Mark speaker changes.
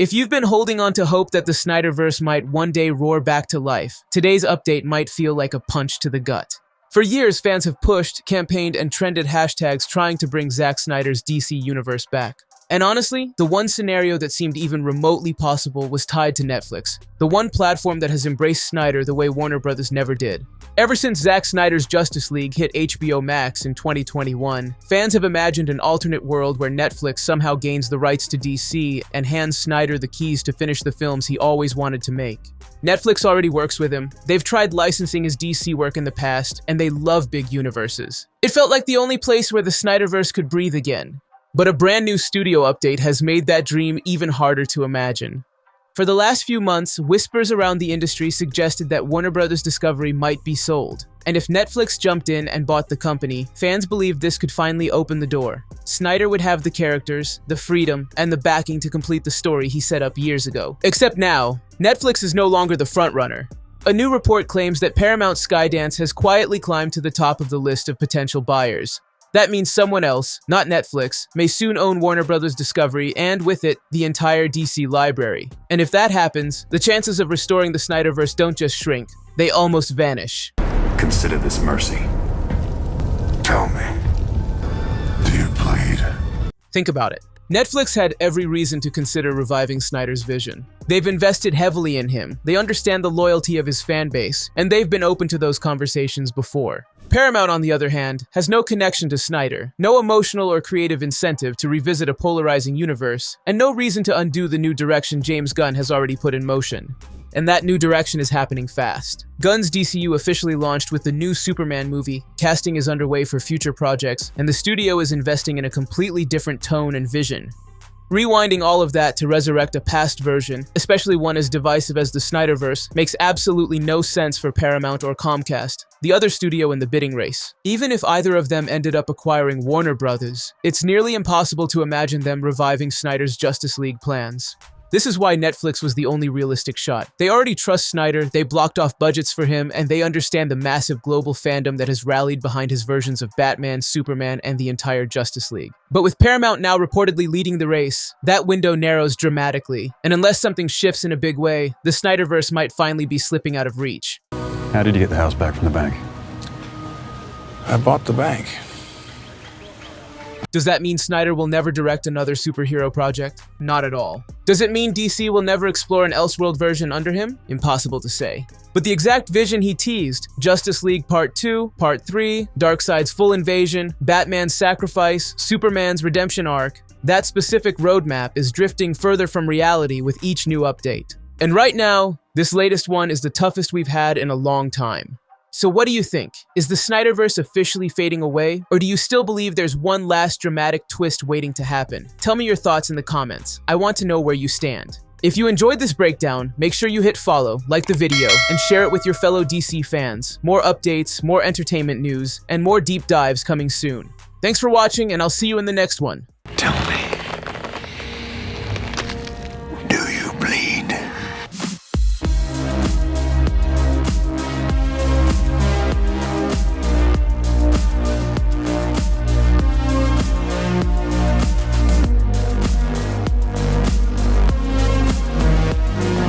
Speaker 1: If you've been holding on to hope that the Snyderverse might one day roar back to life, today's update might feel like a punch to the gut. For years, fans have pushed, campaigned, and trended hashtags trying to bring Zack Snyder's DC universe back. And honestly, the one scenario that seemed even remotely possible was tied to Netflix, the one platform that has embraced Snyder the way Warner Bros. Never did. Ever since Zack Snyder's Justice League hit HBO Max in 2021, fans have imagined an alternate world where Netflix somehow gains the rights to DC and hands Snyder the keys to finish the films he always wanted to make. Netflix already works with him, they've tried licensing his DC work in the past, and they love big universes. It felt like the only place where the Snyderverse could breathe again. But a brand new studio update has made that dream even harder to imagine. For the last few months, whispers around the industry suggested that Warner Bros. Discovery might be sold. And if Netflix jumped in and bought the company, fans believed this could finally open the door. Snyder would have the characters, the freedom, and the backing to complete the story he set up years ago. Except now, Netflix is no longer the frontrunner. A new report claims that Paramount Skydance has quietly climbed to the top of the list of potential buyers. That means someone else, not Netflix, may soon own Warner Bros. Discovery and, with it, the entire DC library. And if that happens, the chances of restoring the Snyderverse don't just shrink, they almost vanish.
Speaker 2: Consider this mercy. Tell me, do you plead?
Speaker 1: Think about it. Netflix had every reason to consider reviving Snyder's vision. They've invested heavily in him, they understand the loyalty of his fan base, and they've been open to those conversations before. Paramount, on the other hand, has no connection to Snyder, no emotional or creative incentive to revisit a polarizing universe, and no reason to undo the new direction James Gunn has already put in motion. And that new direction is happening fast. Gunn's DCU officially launched with the new Superman movie, casting is underway for future projects, and the studio is investing in a completely different tone and vision. Rewinding all of that to resurrect a past version, especially one as divisive as the Snyderverse, makes absolutely no sense for Paramount or Comcast, the other studio in the bidding race. Even if either of them ended up acquiring Warner Bros., it's nearly impossible to imagine them reviving Snyder's Justice League plans. This is why Netflix was the only realistic shot. They already trust Snyder, they blocked off budgets for him, and they understand the massive global fandom that has rallied behind his versions of Batman, Superman, and the entire Justice League. But with Paramount now reportedly leading the race, that window narrows dramatically. And unless something shifts in a big way, the Snyderverse might finally be slipping out of reach.
Speaker 3: How did you get the house back from the bank?
Speaker 2: I bought the bank.
Speaker 1: Does that mean Snyder will never direct another superhero project? Not at all. Does it mean DC will never explore an Elseworld version under him? Impossible to say. But the exact vision he teased, Justice League Part 2, Part 3, Darkseid's full invasion, Batman's sacrifice, Superman's redemption arc, that specific roadmap is drifting further from reality with each new update. And right now, this latest one is the toughest we've had in a long time. So what do you think? Is the Snyderverse officially fading away? Or do you still believe there's one last dramatic twist waiting to happen? Tell me your thoughts in the comments. I want to know where you stand. If you enjoyed this breakdown, make sure you hit follow, like the video, and share it with your fellow DC fans. More updates, more entertainment news, and more deep dives coming soon. Thanks for watching, and I'll see you in the next one.